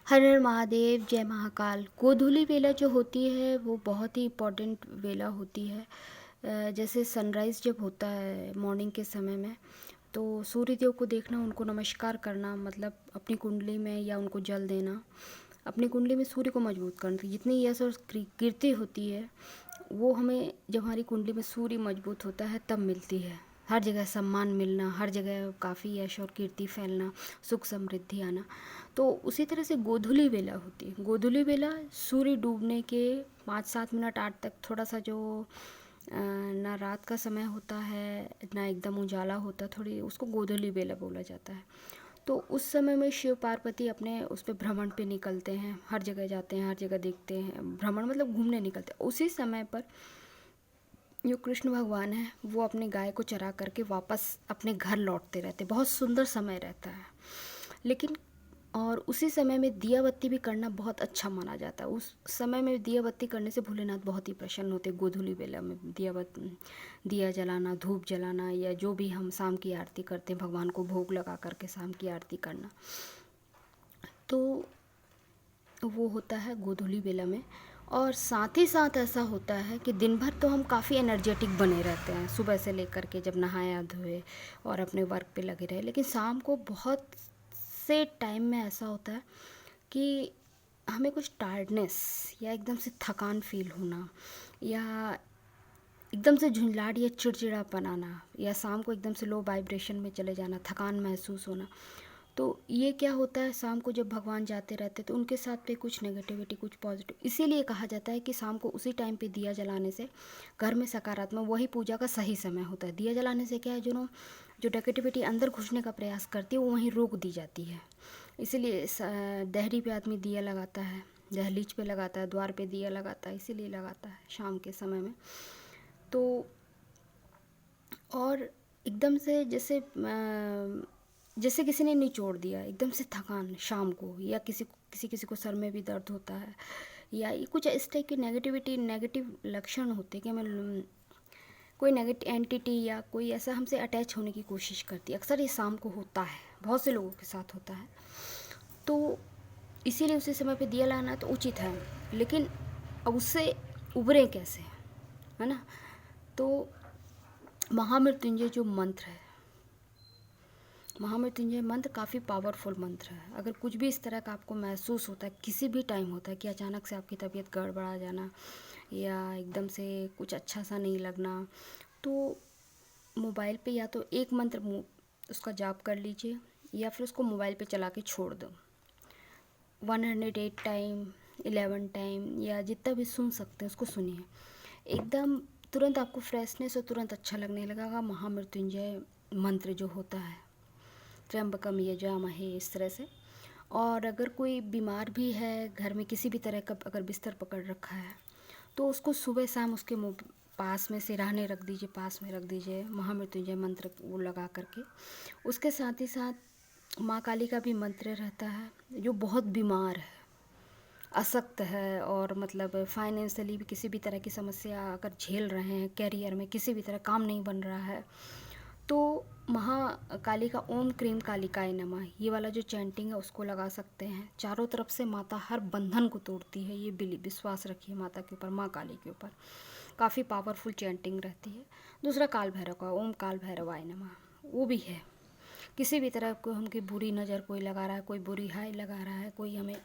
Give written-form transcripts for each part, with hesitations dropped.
हर हर महादेव, जय महाकाल। गोधूलि वेला जो होती है वो बहुत ही इम्पोर्टेंट वेला होती है। जैसे सनराइज़ जब होता है मॉर्निंग के समय में, तो सूर्य देव को देखना, उनको नमस्कार करना, मतलब अपनी कुंडली में या उनको जल देना, अपनी कुंडली में सूर्य को मजबूत करना। जितनी यश और कीर्ति होती है वो हमें, जब हमारी कुंडली में सूर्य मजबूत होता है तब मिलती है। हर जगह सम्मान मिलना, हर जगह काफ़ी यश और कीर्ति फैलना, सुख समृद्धि आना। तो उसी तरह से गोधूलि वेला होती है। गोधूलि वेला सूर्य डूबने के 5-7 मिनट 8 तक, थोड़ा सा जो ना रात का समय होता है ना एकदम उजाला होता, थोड़ी उसको गोधूलि वेला बोला जाता है। तो उस समय में शिव पार्वती अपने उस पे भ्रमण पे निकलते हैं, हर जगह जाते हैं, हर जगह देखते हैं। भ्रमण मतलब घूमने निकलते हैं। उसी समय पर जो कृष्ण भगवान है वो अपने गाय को चरा करके वापस अपने घर लौटते रहते। बहुत सुंदर समय रहता है। लेकिन और उसी समय में दिया बत्ती भी करना बहुत अच्छा माना जाता है। उस समय में दिया बत्ती करने से भोलेनाथ बहुत ही प्रसन्न होते। गोधूलि बेला में दिया जलाना, धूप जलाना, या जो भी हम शाम की आरती करते हैं, भगवान को भोग लगा करके शाम की आरती करना, तो वो होता है गोधूलि बेला में। और साथ ही साथ ऐसा होता है कि दिन भर तो हम काफ़ी एनर्जेटिक बने रहते हैं, सुबह से लेकर के जब नहाया धोए और अपने वर्क पे लगे रहे। लेकिन शाम को बहुत से टाइम में ऐसा होता है कि हमें कुछ टायर्डनेस या एकदम से थकान फील होना, या एकदम से झुंझलाहट या चिड़चिड़ापन आना, या शाम को एकदम से लो वाइब्रेशन में चले जाना, थकान महसूस होना। तो ये क्या होता है, शाम को जब भगवान जाते रहते तो उनके साथ पे कुछ नेगेटिविटी, कुछ पॉजिटिव। इसीलिए कहा जाता है कि शाम को उसी टाइम पे दिया जलाने से घर में सकारात्मक, वही पूजा का सही समय होता है। दिया जलाने से क्या है, जो नेगेटिविटी अंदर घुसने का प्रयास करती है वो वहीं रोक दी जाती है। इसीलिए दहरी पे आदमी दिया लगाता है, दहलीज पे लगाता है, द्वार पे दिया लगाता है, इसीलिए लगाता है शाम के समय में। तो और एकदम से जैसे किसी ने निचोड़ दिया, एकदम से थकान शाम को, या किसी को सर में भी दर्द होता है, या ये कुछ इस टाइप की नेगेटिव लक्षण होते हैं कि हमें कोई नेगेटिव एंटिटी या कोई ऐसा हमसे अटैच होने की कोशिश करती है। अक्सर ये शाम को होता है, बहुत से लोगों के साथ होता है। तो इसीलिए उसी समय पे दिया लाना तो उचित है। लेकिन अब उससे उभरें कैसे, है ना? तो महामृत्युंजय जो मंत्र है, महामृत्युंजय मंत्र काफ़ी पावरफुल मंत्र है। अगर कुछ भी इस तरह का आपको महसूस होता है, किसी भी टाइम होता है कि अचानक से आपकी तबीयत गड़बड़ा जाना, या एकदम से कुछ अच्छा सा नहीं लगना, तो मोबाइल पे या तो एक मंत्र उसका जाप कर लीजिए, या फिर उसको मोबाइल पे चला के छोड़ दो 108 टाइम, 11 टाइम, या जितना भी सुन सकते हैं उसको सुनिए। एकदम तुरंत आपको फ्रेशनेस और तुरंत अच्छा लगने लगेगा। महामृत्युंजय मंत्र जो होता है, त्र्यंबकम यजामहे, इस तरह से। और अगर कोई बीमार भी है घर में, किसी भी तरह का अगर बिस्तर पकड़ रखा है, तो उसको सुबह शाम उसके मुँह पास में सिरहाने रख दीजिए, पास में रख दीजिए महामृत्युंजय मंत्र वो लगा करके। उसके साथ ही साथ माँ काली का भी मंत्र रहता है। जो बहुत बीमार है, अशक्त है, और मतलब फाइनेंशियली भी किसी भी तरह की समस्या अगर झेल रहे हैं, कैरियर में किसी भी तरह काम नहीं बन रहा है, तो महाकाली का ओम क्रीम कालिकाय नमः, ये वाला जो चैंटिंग है उसको लगा सकते हैं। चारों तरफ से माता हर बंधन को तोड़ती है, ये विश्वास रखिए माता के ऊपर, माँ काली के ऊपर। काफ़ी पावरफुल चैंटिंग रहती है। दूसरा काल भैरव का ओम काल भैरवाय नमः, वो भी है। किसी भी तरह को हमकी बुरी नज़र कोई लगा रहा है, कोई बुरी हाय लगा रहा है, कोई हमें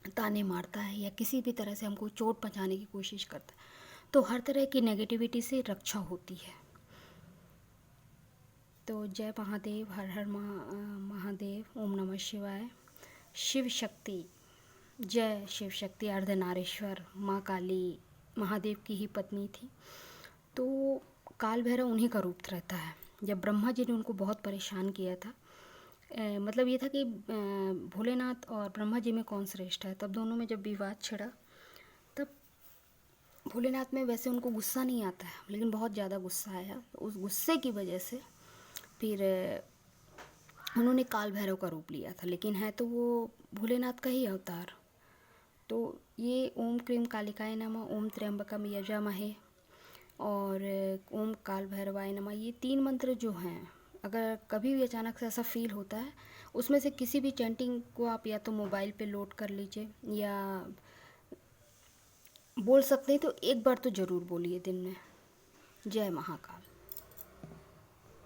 ताने मारता है, या किसी भी तरह से हमको चोट पहुंचाने की कोशिश करता है, तो हर तरह की नेगेटिविटी से रक्षा होती है। तो जय महादेव, हर हर महादेव, ओम नमः शिवाय। शिव शक्ति, जय शिव शक्ति अर्धनारीश्वर माँ काली महादेव की ही पत्नी थी। तो काल भैरव उन्हीं का रूप रहता है। जब ब्रह्मा जी ने उनको बहुत परेशान किया था, मतलब ये था कि भोलेनाथ और ब्रह्मा जी में कौन श्रेष्ठ है, तब दोनों में जब विवाद छिड़ा, तब भोलेनाथ में वैसे उनको गुस्सा नहीं आता है, लेकिन बहुत ज़्यादा गुस्सा आया। तो उस गुस्से की वजह से फिर उन्होंने काल भैरव का रूप लिया था, लेकिन है तो वो भोलेनाथ का ही अवतार। तो ये ओम क्रीम कालिकाय नमः, ओम त्र्यंबकम यजामहे और ओम काल भैरवाय नमः, ये 3 मंत्र जो हैं अगर कभी भी अचानक से ऐसा फील होता है, उसमें से किसी भी चैंटिंग को आप या तो मोबाइल पे लोड कर लीजिए, या बोल सकते हैं तो एक बार तो ज़रूर बोलिए दिन में। जय महाकाल।